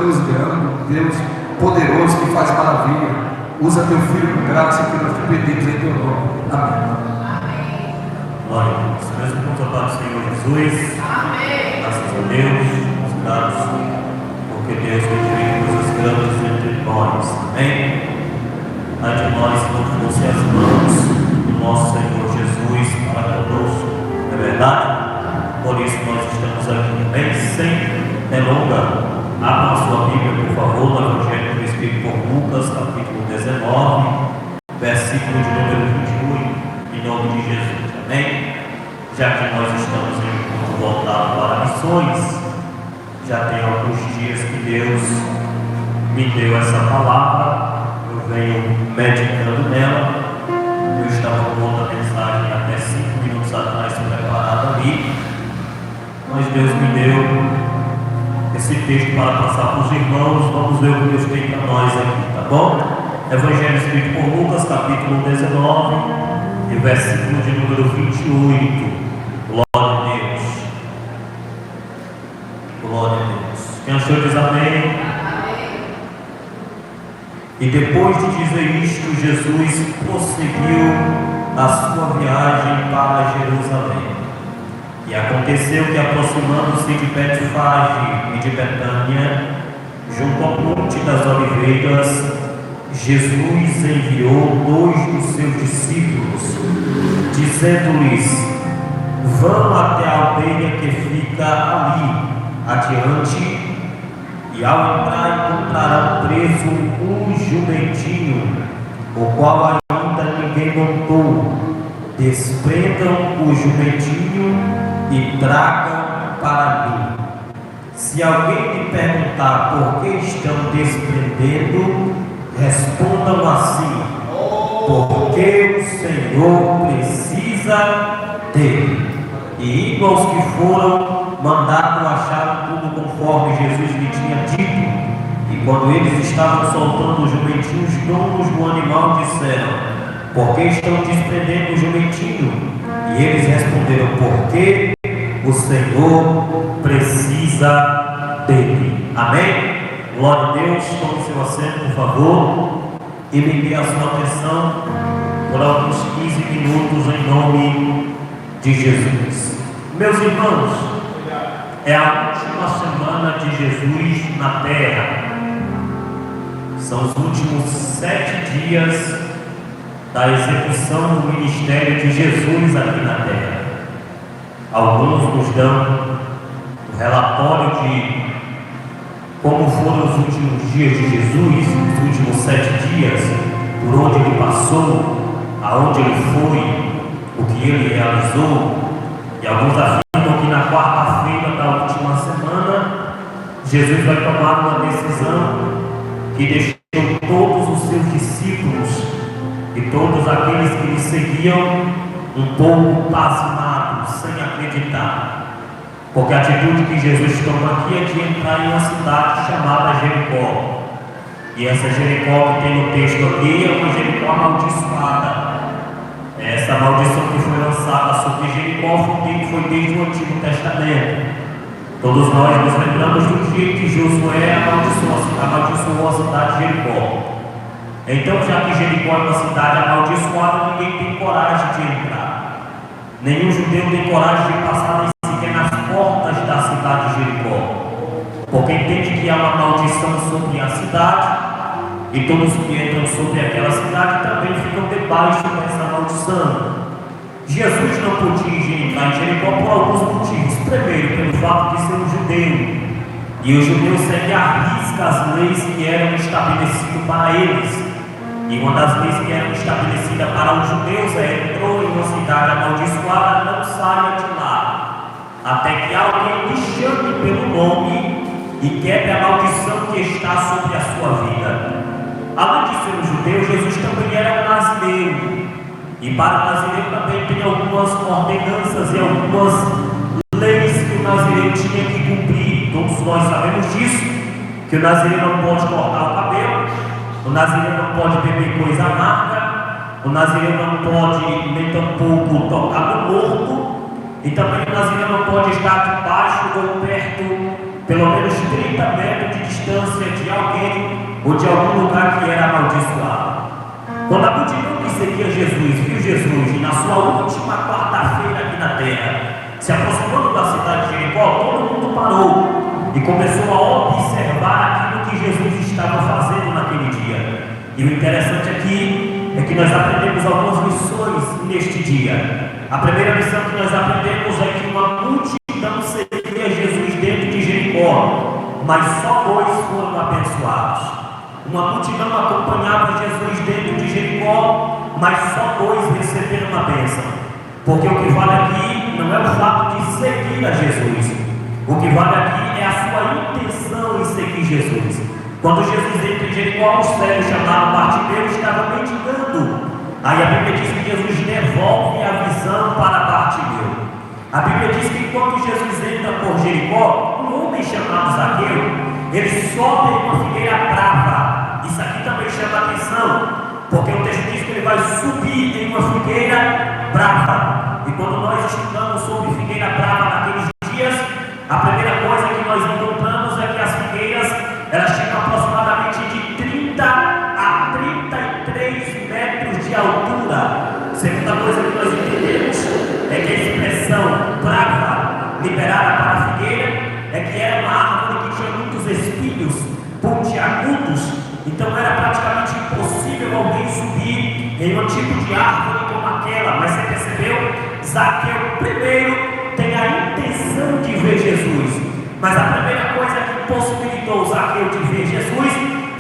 Deus grande, Deus poderoso que faz maravilha. Usa teu filho com graça que nós te pedimos em teu nome. Amém. Glória a Deus. Mesmo com o Pai do Senhor Jesus. Amém. Graças a Deus, os dados, porque Deus tem coisas grandes entre nós. Amém. Ai de nós se não fossem as mãos do nosso Senhor Jesus para conosco. Não é verdade? Por isso nós estamos aqui. Amém. Sem delonga. Abra a sua Bíblia, por favor, no Evangelho do Espírito por Lucas, capítulo 19, versículo de número 21, em nome de Jesus. Amém? Já que nós estamos em um culto voltado para missões, já tem alguns dias que Deus me deu essa palavra, eu venho meditando nela. Eu estava com outra mensagem até 5 minutos atrás preparada ali, mas Deus me deu esse texto para passar para os irmãos. Vamos ver o que Deus tem para nós aqui, tá bom? Evangelho escrito por Lucas, capítulo 19, e versículo de número 28. Glória a Deus. Glória a Deus. Quem achou diz amém? E depois de dizer isto, Jesus prosseguiu a sua viagem para Jerusalém. E aconteceu que, aproximando-se de Betfage e de Betânia, junto ao Monte das Oliveiras, Jesus enviou 2 dos seus discípulos, dizendo-lhes: vão até a aldeia que fica ali adiante, e ao entrar encontrarão preso um jumentinho, o qual ainda ninguém montou. Desprendam o jumentinho e tragam para mim. Se alguém lhe perguntar por que estão desprendendo, respondam assim: porque o Senhor precisa dele. E indo aos que foram, mandaram achar tudo conforme Jesus lhe tinha dito. E quando eles estavam soltando os jumentinhos, os donos do animal disseram: por que estão desprendendo o jumentinho? E eles responderam: porque o Senhor precisa dele. Amém? Glória a Deus. Tome seu assento, por favor, e me dê a sua atenção por alguns 15 minutos em nome de Jesus. Meus irmãos, é a última semana de Jesus na terra. São os últimos 7 dias da execução do ministério de Jesus aqui na terra. Alguns nos dão o relatório de como foram os últimos dias de Jesus, os últimos 7 dias, por onde ele passou, aonde ele foi, o que ele realizou. E alguns afirmam que na quarta-feira da última semana, Jesus vai tomar uma decisão que deixou todos os seus discípulos e todos aqueles que lhe seguiam um pouco pasmados, sem acreditar. Porque a atitude que Jesus toma aqui é de entrar em uma cidade chamada Jericó. E essa Jericó que tem no texto aqui é uma Jericó amaldiçoada. Essa maldição que foi lançada sobre Jericó foi desde o Antigo Testamento. Todos nós nos lembramos do dia que Josué amaldiçoou a cidade de Jericó. Então, já que Jericó é uma cidade amaldiçoada, ninguém tem coragem de entrar. Nenhum judeu tem coragem de passar nem sequer nas portas da cidade de Jericó, porque entende que há uma maldição sobre a cidade, e todos que entram sobre aquela cidade também ficam debaixo dessa maldição. Jesus não podia entrar em Jericó por alguns motivos. Primeiro, pelo fato de ser um judeu, e os judeus seguem à risca as leis que eram estabelecidas para eles. E uma das leis que eram estabelecidas para os judeus é: entrou em uma cidade amaldiçoada, não saia de lá, até que alguém lhe chame pelo nome e quebre a maldição que está sobre a sua vida. Além de ser um judeu, Jesus também era um nazireu. E para o nazireu também tem algumas ordenanças e algumas leis que o nazireu tinha que cumprir. Todos nós sabemos disso, que o nazireu não pode cortar o cabelo, o nazireu não pode beber coisa amarga, o nazireu não pode nem tampouco tocar no morto, e também o nazireu não pode estar debaixo ou perto pelo menos 30 metros de distância de alguém ou de algum lugar que era amaldiçoado. Quando a multidão que seguia Jesus viu Jesus na sua última quarta-feira aqui na terra, se aproximando da cidade de Jericó, todo mundo parou e começou a observar aquilo que Jesus estava fazendo naquele dia. E o interessante aqui é que nós aprendemos algumas lições neste dia. A primeira lição que nós aprendemos é que uma multidão seguia Jesus dentro de Jericó, mas só 2 foram abençoados. Uma multidão acompanhava Jesus dentro de Jericó, mas só 2 receberam uma bênção. Porque o que vale aqui não é o fato de seguir a Jesus. O que vale aqui é a sua intenção em seguir Jesus. Quando Jesus entra em Jericó, o cego chamado Bartimeu estava mendigando. Aí a Bíblia diz que Jesus devolve a visão para Bartimeu. A Bíblia diz que quando Jesus entra por Jericó, um homem chamado Zaqueu, ele sobe em uma figueira brava. Isso aqui também chama a atenção, porque o texto diz que ele vai subir em uma figueira brava. E quando nós estudamos sobre figueira brava naqueles dias, a primeira coisa que nós encontramos é que as figueiras, elas tinham aproximadamente de 30 a 33 metros de altura. Segunda coisa que nós entendemos é que a expressão brava, liberada para a figueira, é que era uma árvore que tinha muitos espinhos pontiagudos, então era praticamente impossível alguém subir em um tipo de árvore como aquela. Mas você percebeu? Zaqueu primeiro tem a intenção de ver Jesus, mas a primeira coisa que possibilitou Zaqueu de ver Jesus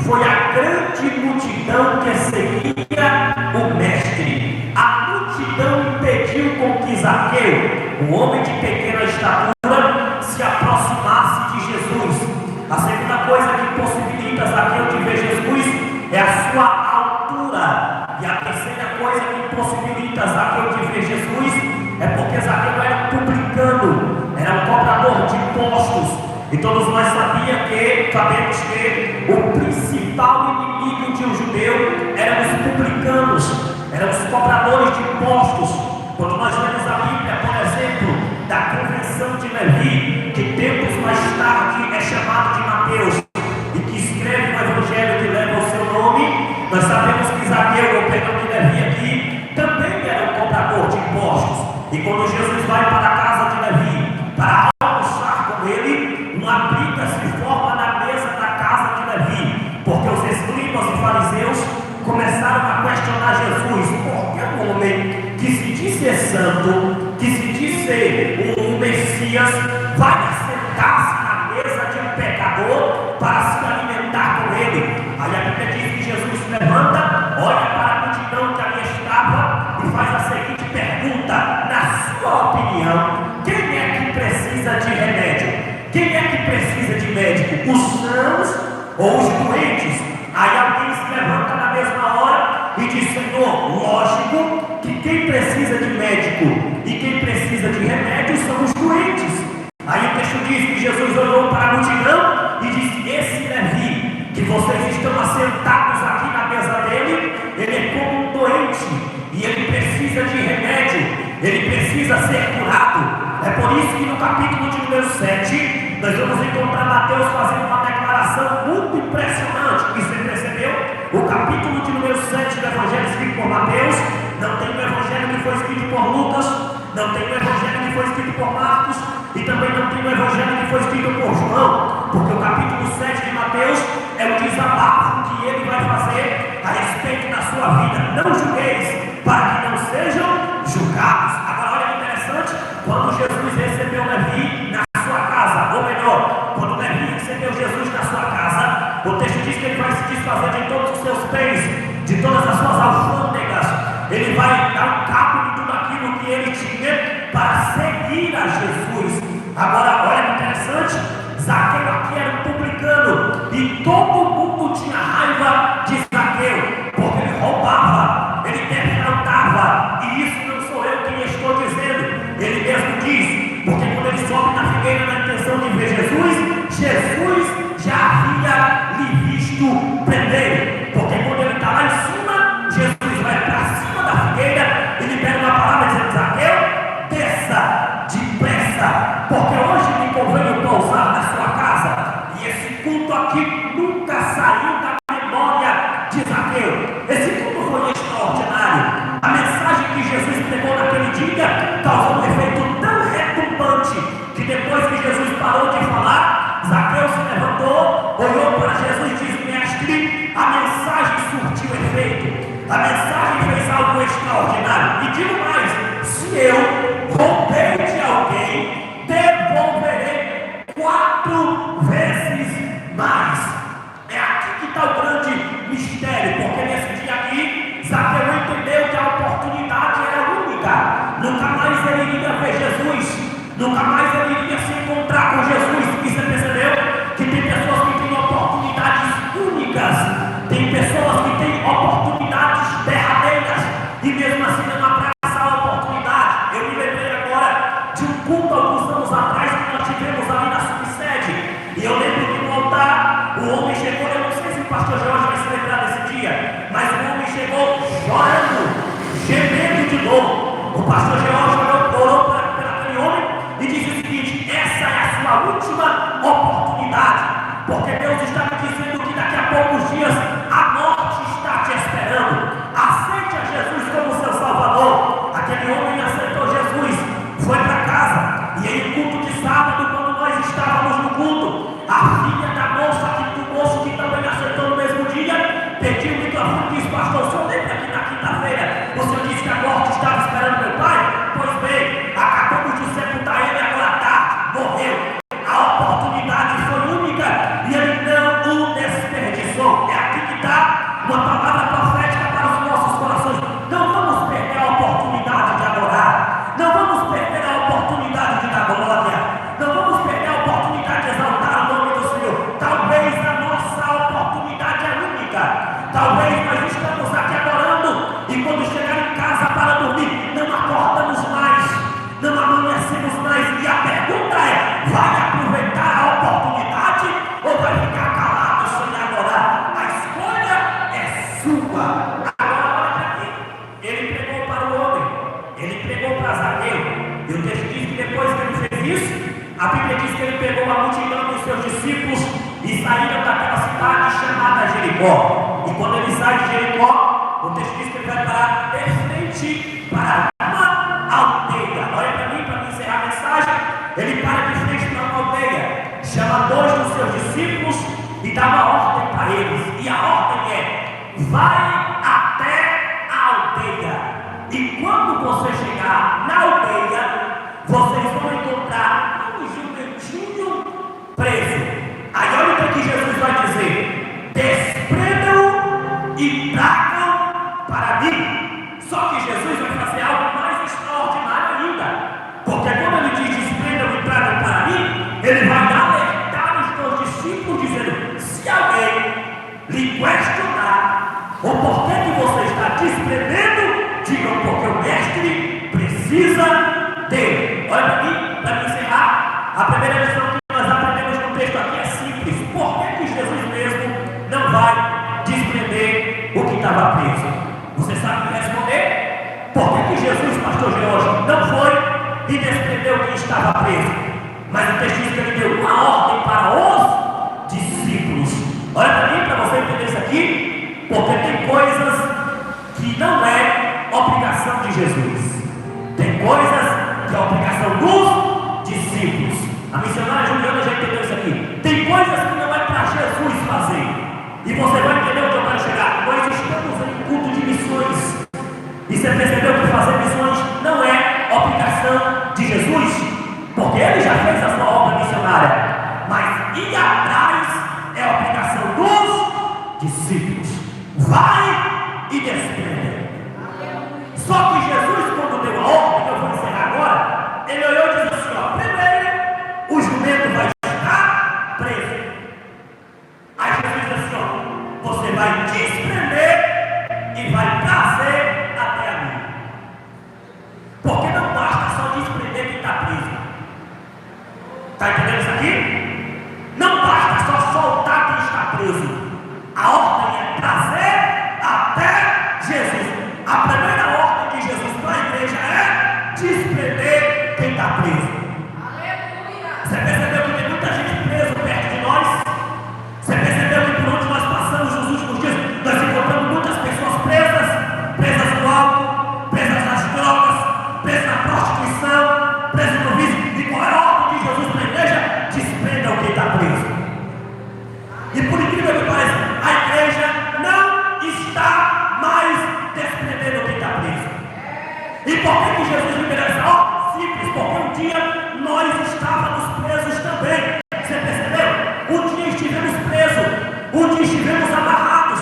foi a grande multidão que seguia o mestre. A multidão impediu com que Zaqueu, um homem de pequena estatura, se aproximasse de Jesus. A segunda coisa que possibilita Zaqueu de ver Jesus é a sua altura. E a terceira coisa que possibilita Zaqueu de ver Jesus é porque Zaqueu era um publicano, era um cobrador de impostos. E todos nós sabemos que o principal inimigo de um judeu eram os publicanos, eram os cobradores de impostos. Quando nós lemos a Bíblia, por exemplo, da convenção de Levi, que tempos mais tarde é chamado de Mateus, e que escreve o evangelho que leva o seu nome, nós sabemos que Zaqueu, o perdão de Levi aqui, também era um cobrador de impostos. E quando Jesus vai para a casa de Levi para almoçar com ele, uma briga se forma na mesa da casa de Levi, porque os escribas e fariseus começaram a questionar Jesus. Porque um homem que se diz ser santo, que se diz ser um Messias, vai sentar-se na mesa de um pecador para se alimentar com ele? Aí a Bíblia diz que Jesus se levanta, olha para a multidão que ali estava e faz a seguinte pergunta: na sua opinião, quem é que precisa de remédio? Quem é que precisa de médico? Os sãos ou os doentes? Aí alguém se levanta na mesma hora e diz: Senhor, lógico que quem precisa de médico e quem precisa de remédio são os doentes. Aí o texto diz que Jesus olhou para a multidão e disse: esse Levi, que vocês estão assentados aqui na mesa dele, ele é como um doente e ele precisa de remédio, ele precisa ser curado. É por isso que no capítulo de número 7 nós vamos encontrar Mateus fazendo uma declaração muito impressionante. E você percebeu? O capítulo de número 7 do evangelho escrito por Mateus não tem o evangelho que foi escrito por Lucas, não tem o evangelho que foi escrito por Marcos, e também não tem o evangelho que foi escrito por João, porque o capítulo 7 de Mateus é o desabafo que ele vai fazer a respeito da sua vida. Não julgueis, para que não sejam julgados. Agora olha que interessante, quando Jesus recebeu Levi na sua casa, ou melhor, quando Levi recebeu Jesus na sua casa, o texto diz que ele vai se desfazer de todos os seus bens, de todas as suas alfândegas, ele vai dar um cabo de tudo aquilo que ele tinha para seguir a Jesus. Agora olha que interessante, Zaqueu aqui era um publicano e todo mundo tinha raiva de Zaqueu, porque ele roubava, ele defraudava, e isso não sou eu quem estou dizendo, ele mesmo diz, porque quando ele sobe na figueira na intenção de ver Jesus, Jesus já havia lhe visto primeiro, porque quando ele está lá em cima, Jesus vai para cima da figueira e libera uma palavra dizendo: Zaqueu, desça depressa, porque hoje me convém pousar na sua casa. nunca saiu da memória de Zaqueu. Esse culto foi extraordinário. A mensagem que Jesus pregou naquele dia causou um efeito tão retumbante que depois que Jesus parou de falar, Zaqueu se levantou, olhou para Jesus e disse: mestre, a mensagem surtiu efeito. A mensagem fez algo extraordinário. E digo mais: se eu roubei de alguém, devolverei 4 vezes mais. É aqui que está o grande mistério, porque nesse dia aqui, Zaqueu entendeu que a oportunidade era única. Nunca mais ele iria ver Jesus, nunca mais ele iria se encontrar com Jesus. E você percebeu que tem pessoas que têm oportunidades únicas, tem pessoas que têm oportunidades derradeiras e mesmo assim não abraçam a oportunidade. Eu me lembrei agora de um culto alguns anos atrás que nós tivemos ali na subsede, e eu lembro que no altar o homem chegou, eu não sei se o pastor Jorge vai se lembrar desse dia, mas o homem chegou chorando, gemendo de dor. O pastor Jorge orou para aquele homem e disse o seguinte: essa é a sua última oportunidade, porque Deus está me dizendo que daqui a poucos dias a morte está te esperando. Aceite a Jesus como seu Salvador. Aquele homem aceitou Jesus, foi para casa, e em culto de sábado, quando nós estávamos no culto, a filha da moça, do moço que também aceitou no mesmo dia, pediu o microfone e disse: pastor, o senhor lembra que na quinta-feira o senhor disse que a morte estava esperando meu pai? Pois bem, acabamos de sepultar ele agora à tarde, morreu. A oportunidade foi única e ele não o desperdiçou. É aqui que está uma palavra profética para os nossos corações. Não vamos perder a oportunidade de adorar, não vamos perder a oportunidade de dar glória, não vamos perder a oportunidade de exaltar o nome do Senhor. Talvez a nossa oportunidade é única, talvez nós estamos aqui adorando e quando chegar em casa para dormir não acordamos mais, não amanhecemos mais, e a pergunta é: vai aproveitar a oportunidade ou vai ficar calado sem adorar? A escolha é sua. Agora olha para aqui, ele pregou para o homem, ele pregou para Zaqueu, e o texto diz que depois que ele fez isso, a Bíblia diz que ele pegou a multidão dos seus discípulos e saíram daquela cidade chamada Jericó. E quando ele sai de Jericó, o texto diz que ele vai parar de frente para uma aldeia. Olha para mim, encerrar a mensagem. Ele para de frente para uma aldeia, chama 2 dos seus discípulos e dá uma ordem para eles. E a ordem é: vai até a aldeia, e quando você chegar na aldeia, vocês vão encontrar um jumentinho preso. Aí olha o que Jesus vai dizer: desprendam e tragam para mim. Só que Jesus vai fazer algo mais extraordinário ainda, porque quando ele diz desprendam e tragam para mim, ele vai alertar os 2 discípulos dizendo: se alguém lhe questionar o porquê que você está desprendendo, digam: porque o mestre precisa dele. Olha para mim encerrar. A primeira lição que nós aprendemos no texto aqui é simples: por que Jesus mesmo não vai desprender o que estava preso? Você sabe me responder? Por que Jesus, pastor Jorge, não foi e desprendeu o que estava preso? Mas o texto diz que ele deu uma ordem para os discípulos. Olha para mim, para você entender isso aqui, porque tem coisas que não é obrigação de Jesus, tem coisas que é obrigação dos discípulos. A missionária Juliana já entendeu isso aqui. Tem coisas que não é para Jesus fazer, e você vai entender onde eu quero chegar. Nós estamos em culto de missões, e você percebeu que fazer missões não é obrigação de Jesus, porque ele já fez a sua obra missionária, mas ir atrás é obrigação dos discípulos. Vai e desprende. Só que Jesus, quando deu a ordem, eu vou encerrar agora, ele olhou e disse assim: ó, primeiro o jumento vai estar preso. Aí Jesus disse assim: ó, você vai desprender e vai trazer até a mim. Porque não basta só desprender quem está preso. Está entendendo isso aqui? Não basta só soltar quem está preso. A ordem é trazer até Jesus. A primeira ordem de Jesus para a igreja é desprender quem está preso. Aleluia. Você percebeu que tem muita gente presa perto de nós? Você percebeu que por onde E por incrível que pareça, a igreja não está mais desprendendo quem está preso. E por que Jesus liberou essa ordem? Simples, porque um dia nós estávamos presos também. Você percebeu? Um dia estivemos presos, um dia estivemos amarrados.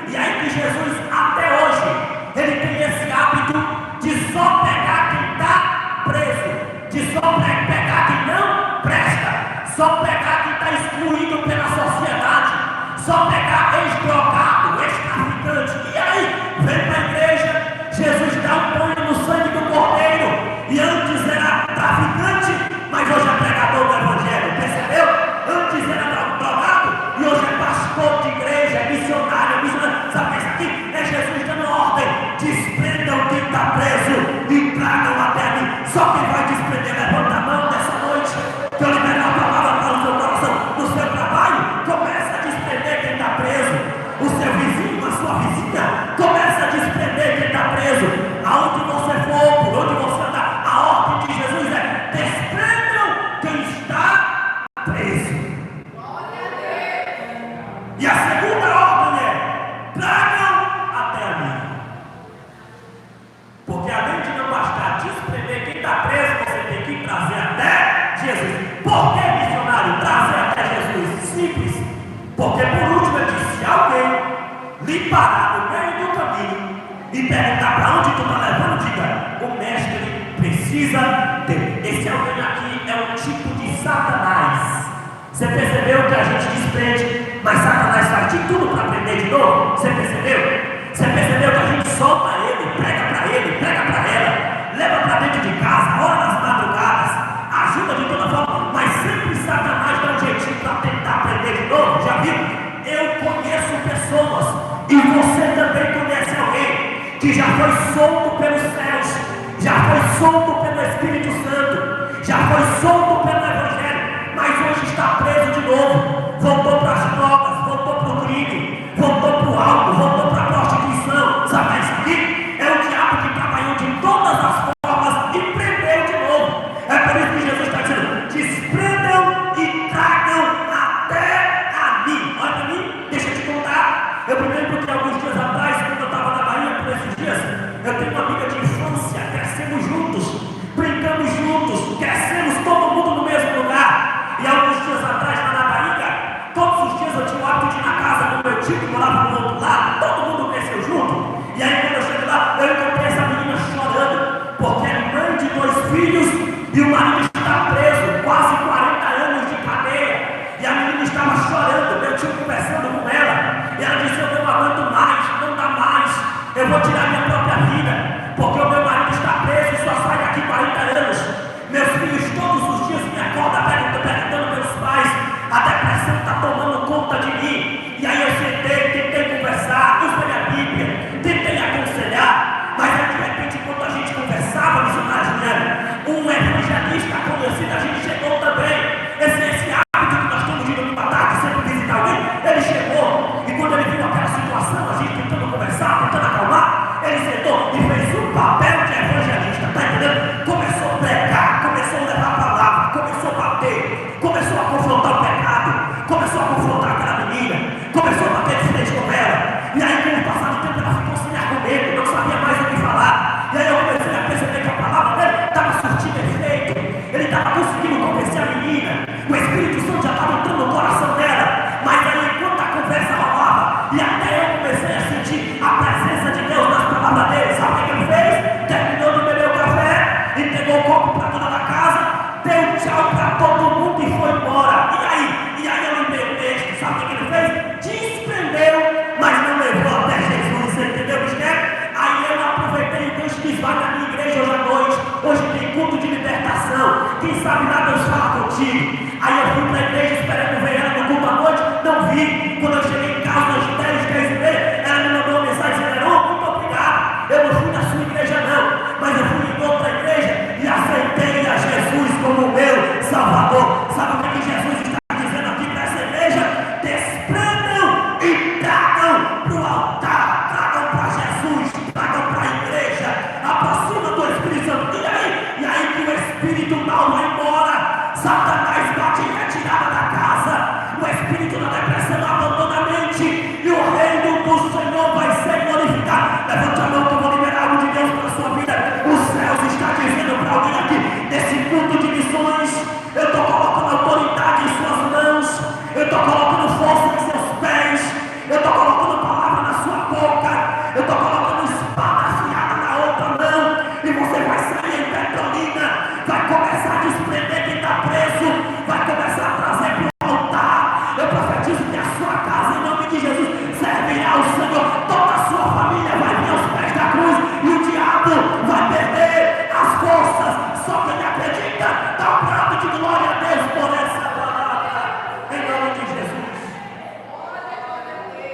E aí que Jesus, até hoje, ele tem esse hábito de só pegar quem está preso, de só pegar quem não presta, só pegar quem está excluído pela sociedade, só pegar ex-drogado, ex-traficante. E aí, vem para a igreja, Jesus dá um banho no sangue do Cordeiro. E antes era traficante, mas hoje é pregador do Evangelho, percebeu? Antes era drogado e hoje é pastor de igreja, é missionário, sabe isso aqui? É Jesus dando ordem: desprendam quem está preso e tragam até mim. Só quem vai desprender, levanta a mão nessa noite, que eu libero a palavra para o seu coração. No seu trabalho, começa a desprender quem está preso. O seu vizinho, a sua vizinha, começa a desprender quem está preso. Aonde você for, por onde você andar, a ordem de Jesus é: desprendam quem está preso. E a segunda ordem é: tragam até a mim. Porque além de não bastar desprender quem está preso, você tem que trazer até Jesus. Por que, missionário, trazer até Jesus? Simples. Porque por último eu disse: se alguém lhe parar no meio do caminho e perguntar para onde tu está levando, diga: o mestre precisa dele. Esse alguém aqui é um tipo de Satanás. Você percebeu que a gente desprende, mas Satanás faz de tudo para prender de novo? Você percebeu? Você percebeu que a gente solta ele, prega para ela, leva para dentro de casa, ora nas madrugadas, ajuda de toda forma, mas sempre Satanás dá um jeitinho para tentar prender de novo? Já viu? Eu conheço pessoas, e você também conhece alguém que já foi solto pelos céus, já foi solto pelo Espírito Santo, já foi solto pelo Evangelho, mas hoje está preso de novo. Voltou para as drogas, voltou para o crime, voltou para o álcool, voltou para a prostituição. Sabe isso aqui? É o diabo que trabalhou de todas as formas e prendeu de novo. É por isso que Jesus está dizendo: desprendam e tragam até a mim. Olha para mim, deixa eu te contar. Eu me lembro que alguns dias atrás, quando eu estava na Bahia por esses dias, eu tenho uma amiga de infância, crescemos juntos, brincamos juntos, crescemos todo mundo no mesmo lugar. E alguns dias atrás, lá na Bahia, todos os dias eu tinha o hábito de ir na casa do meu tio que morava do outro lado, todo mundo cresceu junto. E aí quando eu cheguei lá, eu encontrei essa menina chorando, porque é mãe de 2 filhos e o marido está preso, quase 40 anos de cadeia. E a menina estava chorando, meu tio conversando com ela, e ela disse: eu não aguento mais, não dá mais, eu vou tirar minha própria vida, porque o meu marido está preso e só sai daqui 40 anos. Meus filhos todos os dias me acordam perguntando meus pais: a depressão está tomando conta de mim. E aí eu sentei, tentei conversar, usei minha Bíblia, tentei aconselhar, mas aí de repente, quando a gente conversava, missionária Juliana, um evangelista conhecido, a gente chegou também. Esse hábito que nós temos de domingo à tarde, sempre visitar alguém, ele chegou, e quando ele viu aquela situação, a gente tentando conversar, tentando acalmar, ele sentou e fez o papel de evangelista, tá entendendo? Começou a pregar, começou a levar a palavra, começou a bater, começou a confrontar o pecado, começou a confrontar aquela menina, começou a bater de frente com ela. E aí, com o passar do tempo, ela ficou sem argumento, não sabia mais o que falar. E aí eu comecei a perceber que a palavra dele estava surtindo efeito, ele estava conseguindo convencer a menina, o Espírito Santo já estava entrando no coração dela. Mas aí, enquanto a conversa rolava, e até eu comecei a sentir a presença de Deus nas palavras dele, sabe o que ele fez? Terminou de beber o café, entregou o copo para dona da casa, deu tchau para todo mundo e foi embora. E aí eu lembrei o texto, sabe o que ele fez? Desprendeu, mas não levou até Jesus, você entendeu, mistério? Aí eu aproveitei o gancho que vai na minha igreja hoje à noite. Hoje tem culto de libertação, quem sabe lá Deus fala contigo. Aí eu fui para a igreja esperando ver ela no culto à noite, não vi. Quando eu cheguei em casa, às 10h30, ela me mandou uma mensagem dizendo: oh, muito obrigado, eu não fui na sua igreja não, mas eu fui em outra igreja e aceitei a Jesus como meu Salvador. Sabe o que Jesus está dizendo aqui para essa igreja? Desprendam e tragam para o altar, tragam para Jesus, tragam para a igreja, aproxima do Espírito Santo. E aí que o espírito mal vai embora, Satanás bate em retirada da casa, o espírito da depressão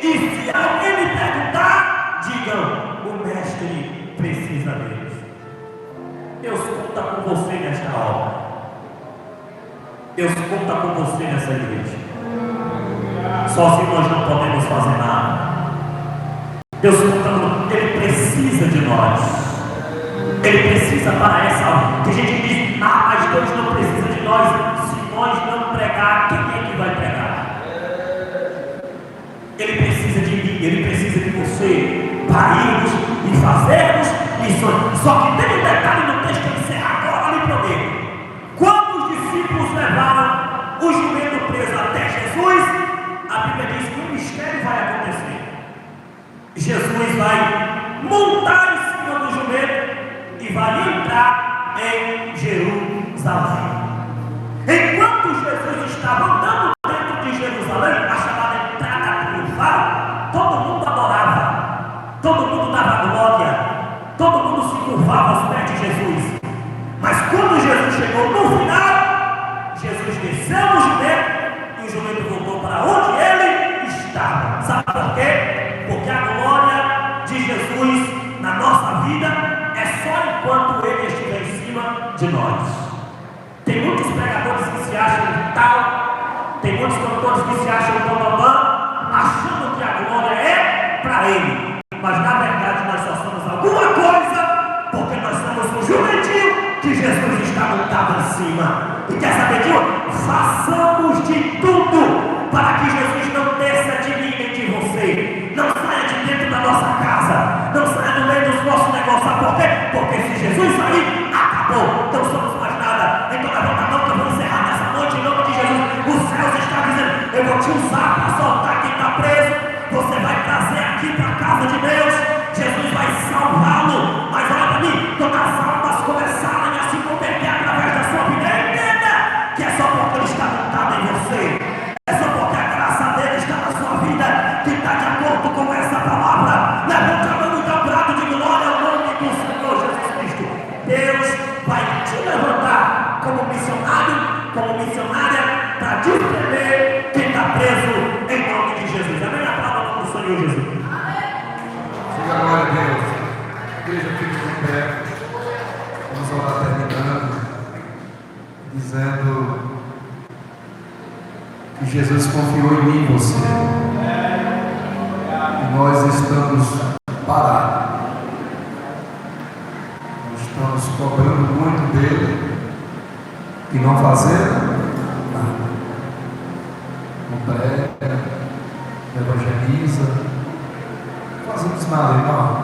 E se alguém me perguntar, digam: o mestre precisa deles. Deus conta com você nesta obra. Deus conta com você nessa igreja. Sozinho nós não podemos fazer nada. Deus conta com, Ele precisa de nós. Ele precisa para essa obra. Tem gente que diz: mas Deus não precisa de nós. Se nós não pregar, quem é que vai pregar? Ele precisa de mim, Ele precisa de você para irmos e fazermos missões. Só que tem um detalhe no texto que encerra agora, lhe prometo. Quando os discípulos levaram o jumento preso até Jesus, a Bíblia diz que um mistério vai acontecer. Jesus vai montar em cima do jumento e vai entrar em Jerusalém. Enquanto Jesus estava andando dentro de Jerusalém, a chamada entrada triunfal, todo mundo adorava, todo mundo dava glória, todo mundo se curvava aos pés de Jesus. Mas quando Jesus chegou no final, Jesus desceu do jumento e o jumento voltou para onde ele estava. Sabe por quê? Porque a glória de Jesus na nossa vida é só enquanto ele estiver em cima de nós. Tem muitos pregadores que se acham tal, tem muitos cantores que se acham bambambam, achando que a glória é para ele. Mas na verdade nós só somos alguma coisa, porque nós somos um jumentinho que Jesus está montado em cima. E quer saber de onde? Façamos de tudo para que Jesus não desça de mim nem de você, não saia de dentro da nossa casa, não saia do meio dos nossos negócios. Sabe por quê? Porque se Jesus sair, acabou, não somos mais nada. Então levanta a mão que eu vou encerrar nessa noite em nome de Jesus. Os céus estão dizendo: eu vou te usar para soltar quem está preso. Você vai trazer aqui para a casa de Deus. Jesus vai salvá-lo. Mas olha para mim, todas as almas começarem a se converter através da sua vida. Entenda que é só porque ele está montado em você. É só porque a graça dele está na sua vida, que está de acordo com essa palavra. Levante a mão e dá um brado de glória ao nome do Senhor Jesus Cristo. Deus vai te levantar como missionário, como missionária, para defender quem está preso em nome de Jesus. Amém? A palavra do Senhor Jesus. Diga a glória a Deus. Igreja, fique de pé. Vamos orar terminando, dizendo que Jesus confiou em mim e você. E nós estamos parados. Nós estamos cobrando muito dele e não fazendo nada. Não prega, não evangeliza, não fazemos nada, irmão.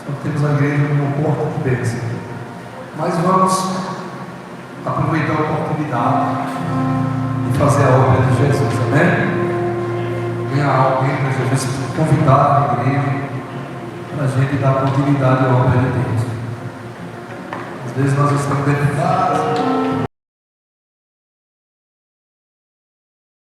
Só temos a igreja como porta de bênção. Mas vamos aproveitar a oportunidade de fazer a obra de Jesus, amém? Venha alguém para Jesus convidar a igreja para a gente dar continuidade à obra de Deus. Às vezes nós estamos dentro de casa,